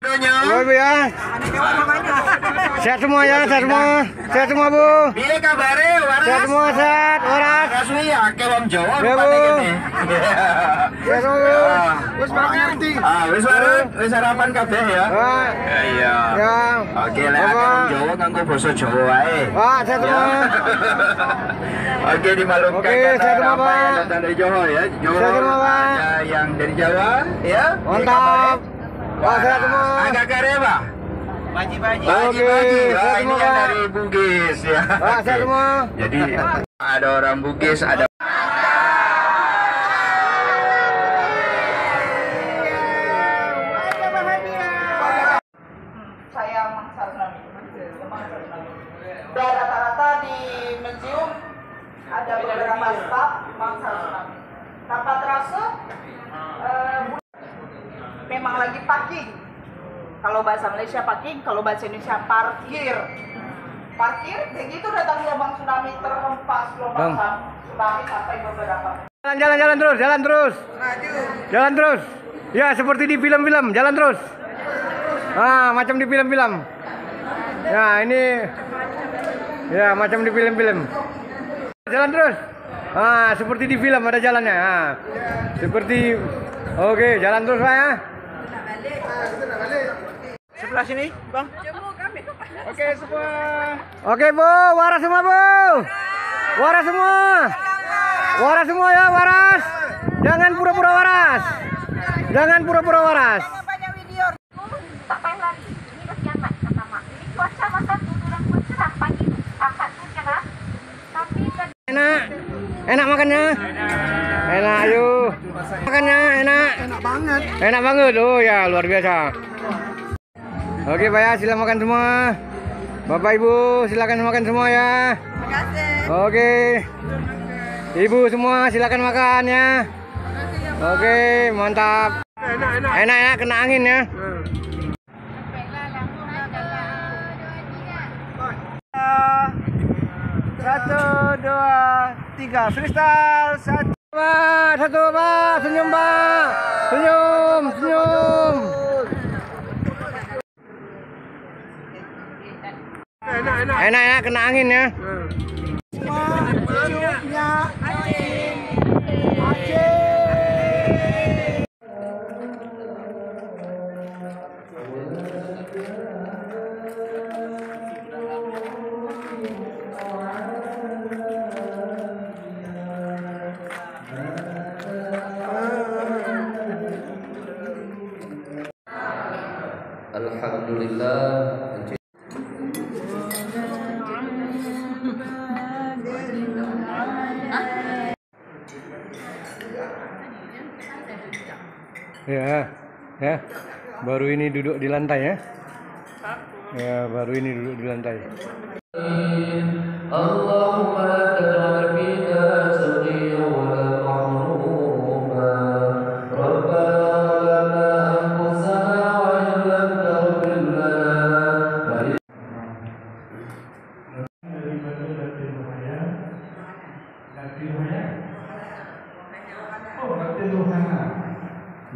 Bu ya. Sehat semua ya, sehat semua. Sehat semua, Bu. Piye kabare, waras? Sehat semua, sehat, waras. Kasui akeh wong Jawa Ya, Bu. rupane kene. Sehat semua, Bu. Wis ngerti. Wis sarapan kabeh ya. Iya. Ya. Oke, lek akeh wong Jawa nganggo basa Jawa wae. Pak, sehat semua. Oke, dimaklumkan Oke, sehat semua, Pak. Dari Jawa ya. Jawa. Sehat semua, Pak. Ada yang dari Jawa ya. Mantap. Pak, sehat semua. Agak kare, Pak. Oke, Bagi-bagi, sehat ini semua, yang Pak. dari Bugis ya. Pak, sehat semua. Jadi ada orang Bugis, ada Saya mangsa tsunami. Dan rata-rata di museum ada beberapa staf mangsa tsunami. Tanpa terasa memang lagi parking. Kalau bahasa Malaysia parking, kalau bahasa Indonesia parkir. Parkir, begitu datang gelombang tsunami terhempas gelombang tsunami sampai beberapa. Jalan terus, jalan terus. Jalan terus. Ya, seperti di film-film, jalan terus. Ah, macam di film-film. Ya, ini. Ya, macam di film-film. Jalan terus. Ah, seperti di film ada jalannya. Ah. Seperti. Oke, jalan terus, Pak ya. Sebelah sini, Bang. Oke, semua. Oke, Bu, waras semua, Bu. Waras semua. Waras semua ya, waras. Jangan pura-pura waras. Jangan pura-pura waras. Tak payah lari, ini masih aman kata Mak. Ini cuaca masa turun pun cerah pagi tu, agak tu cerah. Tapi Enak, enak makannya. Enak, yuk. Makannya enak. Enak banget. Enak banget, oh ya luar biasa. Oke, Pak ya, silakan makan semua. Bapak Ibu, silakan makan semua ya. Terima kasih. Oke. Ibu semua silakan makan ya. Oke, mantap. Enak, kena angin ya. Satu, dua, tiga, freestyle. Satu, Pak, senyum, Pak. Senyum. Enak, kena angin ya. Alhamdulillah. Ya. Baru ini duduk di lantai ya. Ya, baru ini duduk di lantai. Allahumma la taj'al fina shaqiyyan wa la mahruma. Rabbana zalamna anfusana wa in lam taghfir lana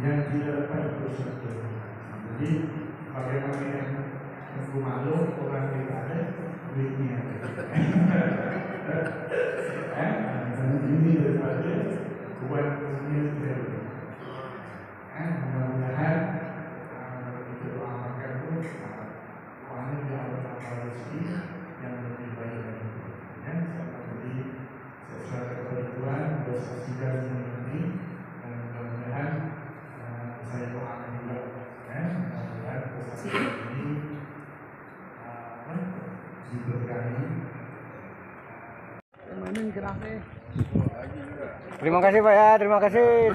yang tidak dapat bersyukur. Jadi bagaimana yang aku malu orang kita ada duitnya. Ini daripada buat dunia sendiri. Mudah-mudahan itu doakan itu wanita yang bertambah rezeki yang lebih baik lagi. Sama beri sesuai kepada Tuhan bersaksikan ini dan mudah-mudahan saya doakan juga mudah-mudahan kesaksian ini diberkahi. Terima kasih Pak ya, terima kasih.